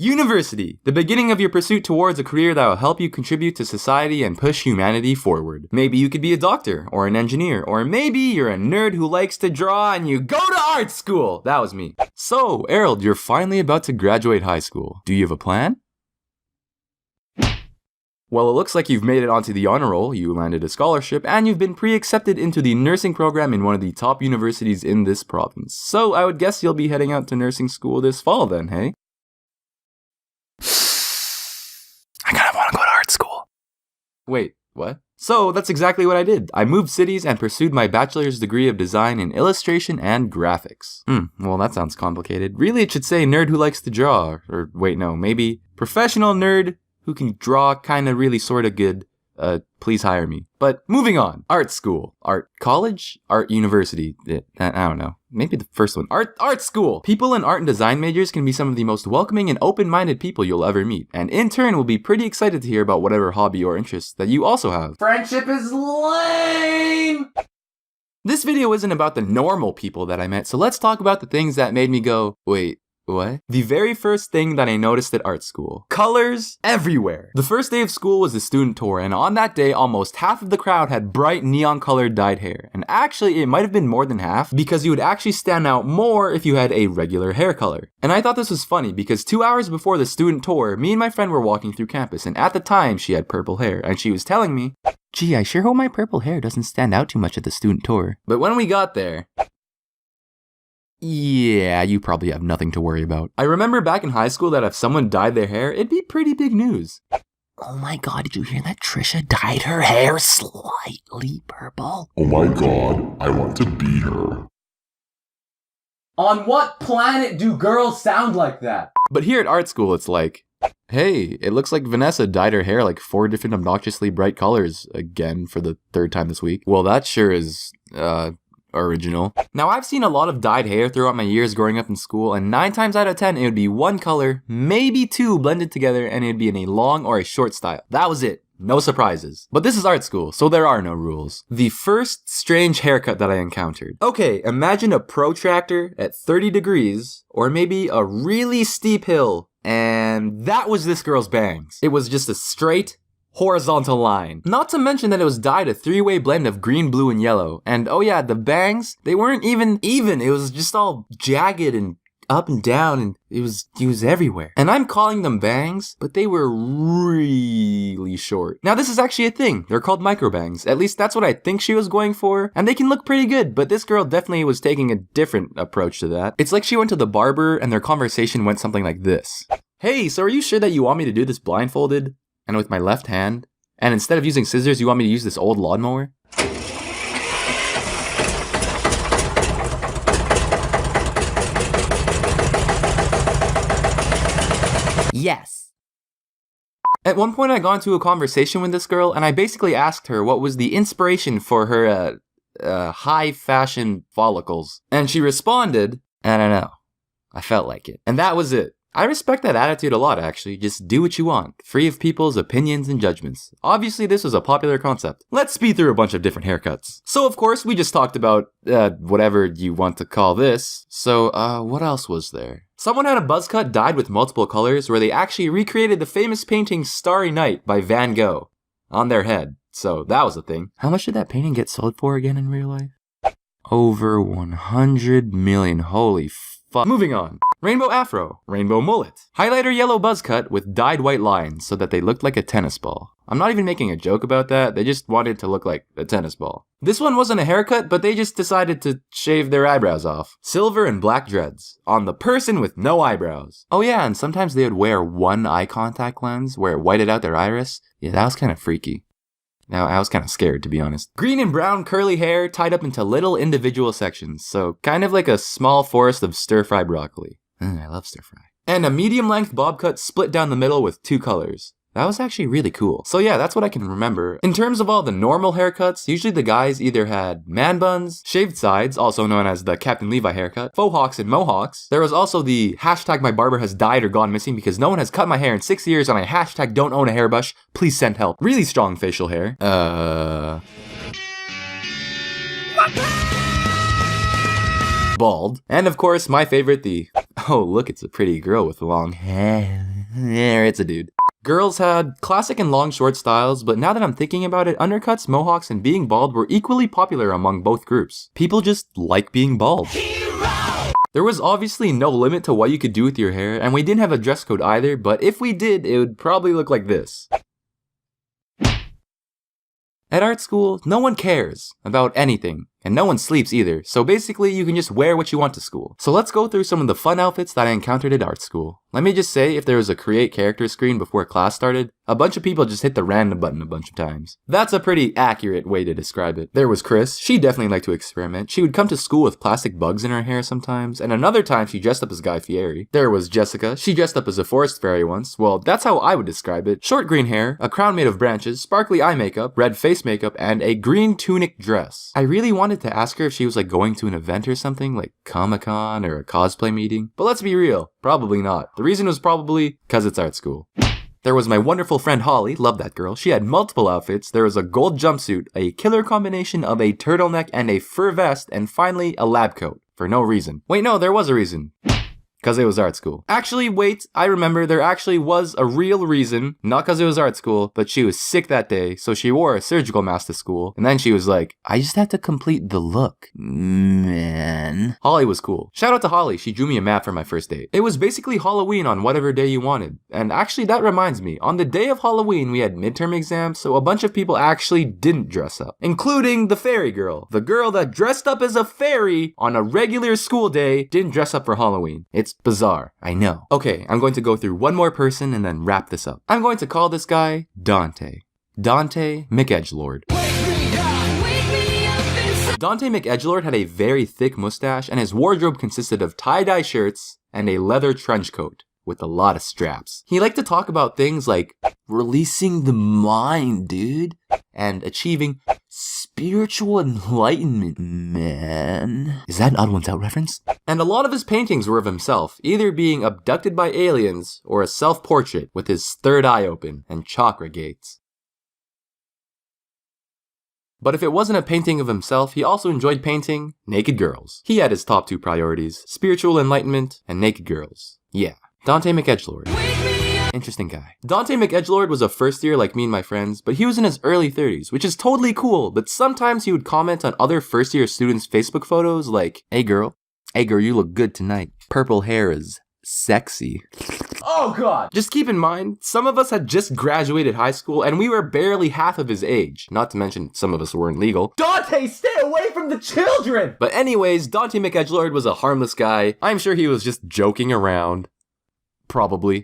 University, the beginning of your pursuit towards a career that will help you contribute to society and push humanity forward. Maybe you could be a doctor, or an engineer, or maybe you're a nerd who likes to draw and you go to art school! That was me. So, Errol, you're finally about to graduate high school. Do you have a plan? Well, it looks like you've made it onto the honor roll, you landed a scholarship, and you've been pre-accepted into the nursing program in one of the top universities in this province. So, I would guess you'll be heading out to nursing school this fall then, hey? I kind of want to go to art school. Wait, what? So, that's exactly what I did. I moved cities and pursued my bachelor's degree of design in illustration and graphics. Well, that sounds complicated. Really, it should say nerd who likes to draw. Or, wait, no, maybe professional nerd who can draw kinda really sorta good. Please hire me. But moving on. Art school. Art college? Art university. I don't know. Maybe the first one. Art school! People in art and design majors can be some of the most welcoming and open-minded people you'll ever meet. And in turn, will be pretty excited to hear about whatever hobby or interest that you also have. Friendship is lame! This video isn't about the normal people that I met, so let's talk about the things that made me go, wait, what? The very first thing that I noticed at art school. Colors everywhere. The first day of school was the student tour, and on that day, almost half of the crowd had bright neon colored dyed hair. And actually, it might have been more than half, because you would actually stand out more if you had a regular hair color. And I thought this was funny, because 2 hours before the student tour, me and my friend were walking through campus, and at the time, she had purple hair, and she was telling me, "Gee, I sure hope my purple hair doesn't stand out too much at the student tour." But when we got there, yeah, you probably have nothing to worry about. I remember back in high school that if someone dyed their hair, it'd be pretty big news. Oh my god, did you hear that Trisha dyed her hair slightly purple? Oh my god, I want to be her. On what planet do girls sound like that? But here at art school, it's like, hey, it looks like Vanessa dyed her hair like 4 different obnoxiously bright colors again for the 3rd time this week. Well, that sure is, original. Now, I've seen a lot of dyed hair throughout my years growing up in school, and 9 times out of 10, it would be one color, maybe 2 blended together, and it would be in a long or a short style. That was it. No surprises. But this is art school, so there are no rules. The first strange haircut that I encountered. Okay, imagine a protractor at 30 degrees, or maybe a really steep hill, and that was this girl's bangs. It was just a straight, horizontal line. Not to mention that it was dyed a 3-way blend of green, blue, and yellow. And oh yeah, the bangs, they weren't even. It was just all jagged and up and down, and it was everywhere. And I'm calling them bangs, but they were really short. Now this is actually a thing. They're called micro bangs. At least that's what I think she was going for. And they can look pretty good, but this girl definitely was taking a different approach to that. It's like she went to the barber and their conversation went something like this. Hey, so are you sure that you want me to do this blindfolded? And with my left hand? And instead of using scissors, you want me to use this old lawnmower? Yes. At one point I got into a conversation with this girl, and I basically asked her what was the inspiration for her, high fashion follicles. And she responded, I don't know. I felt like it. And that was it. I respect that attitude a lot, actually. Just do what you want, free of people's opinions and judgments. Obviously, this was a popular concept. Let's speed through a bunch of different haircuts. So, of course, we just talked about, whatever you want to call this. So, what else was there? Someone had a buzz cut dyed with multiple colors where they actually recreated the famous painting Starry Night by Van Gogh on their head. So, that was a thing. How much did that painting get sold for again in real life? Over 100 million. Holy fuck. Moving on. Rainbow afro, rainbow mullet, highlighter yellow buzz cut with dyed white lines so that they looked like a tennis ball. I'm not even making a joke about that, they just wanted to look like a tennis ball. This one wasn't a haircut, but they just decided to shave their eyebrows off. Silver and black dreads, on the person with no eyebrows. Oh yeah, and sometimes they would wear one eye contact lens where it whited out their iris. Yeah, that was kind of freaky. Now, I was kind of scared, to be honest. Green and brown curly hair tied up into little individual sections, so kind of like a small forest of stir-fry broccoli. I love stir-fry. And a medium-length bob cut split down the middle with 2 colors. That was actually really cool. So yeah, that's what I can remember. In terms of all the normal haircuts, usually the guys either had man buns, shaved sides, also known as the Captain Levi haircut, faux hawks and mohawks. There was also the hashtag my barber has died or gone missing because no one has cut my hair in 6 years and I hashtag don't own a hairbrush. Please send help. Really strong facial hair. bald. And of course, my favorite, the, oh look, it's a pretty girl with long hair. It's a dude. Girls had classic and long short styles, but now that I'm thinking about it, undercuts, mohawks, and being bald were equally popular among both groups. People just like being bald. There was obviously no limit to what you could do with your hair, and we didn't have a dress code either, but if we did, it would probably look like this. At art school, no one cares about anything, and no one sleeps either, so basically you can just wear what you want to school. So let's go through some of the fun outfits that I encountered at art school. Let me just say, if there was a create character screen before class started, a bunch of people just hit the random button a bunch of times. That's a pretty accurate way to describe it. There was Chris, she definitely liked to experiment. She would come to school with plastic bugs in her hair sometimes, and another time she dressed up as Guy Fieri. There was Jessica, she dressed up as a forest fairy once. Well, that's how I would describe it. Short green hair, a crown made of branches, sparkly eye makeup, red face makeup, and a green tunic dress. I really wanted to ask her if she was like going to an event or something, like Comic-Con or a cosplay meeting, but let's be real, probably not. The reason was probably because it's art school. There was my wonderful friend Holly, love that girl. She had multiple outfits. There was a gold jumpsuit, a killer combination of a turtleneck and a fur vest, and finally a lab coat, for no reason. Wait, no, there was a reason. Because it was art school. Actually, wait, I remember there actually was a real reason, not because it was art school, but she was sick that day, so she wore a surgical mask to school, and then she was like, I just have to complete the look, man. Holly was cool. Shout out to Holly, she drew me a map for my first date. It was basically Halloween on whatever day you wanted, and actually that reminds me, on the day of Halloween we had midterm exams, so a bunch of people actually didn't dress up, including the fairy girl. The girl that dressed up as a fairy on a regular school day didn't dress up for Halloween. It's bizarre, I know. Okay, I'm going to go through one more person and then wrap this up. I'm going to call this guy Dante. Dante McEdgelord. Dante McEdgelord had a very thick mustache, and his wardrobe consisted of tie-dye shirts and a leather trench coat with a lot of straps. He liked to talk about things like releasing the mind, dude, and achieving spiritual enlightenment, man. Is that an Odd Ones Out reference? And a lot of his paintings were of himself, either being abducted by aliens or a self-portrait with his third eye open and chakra gates. But if it wasn't a painting of himself, he also enjoyed painting naked girls. He had his top two priorities, spiritual enlightenment and naked girls. Yeah, Dante McEdgelord. Interesting guy. Dante McEdgelord was a first year like me and my friends, but he was in his early 30s, which is totally cool, but sometimes he would comment on other first year students' Facebook photos like, hey girl, you look good tonight. Purple hair is sexy. Oh god! Just keep in mind, some of us had just graduated high school and we were barely half of his age. Not to mention, some of us weren't legal. Dante, stay away from the children! But anyways, Dante McEdgelord was a harmless guy. I'm sure he was just joking around. Probably.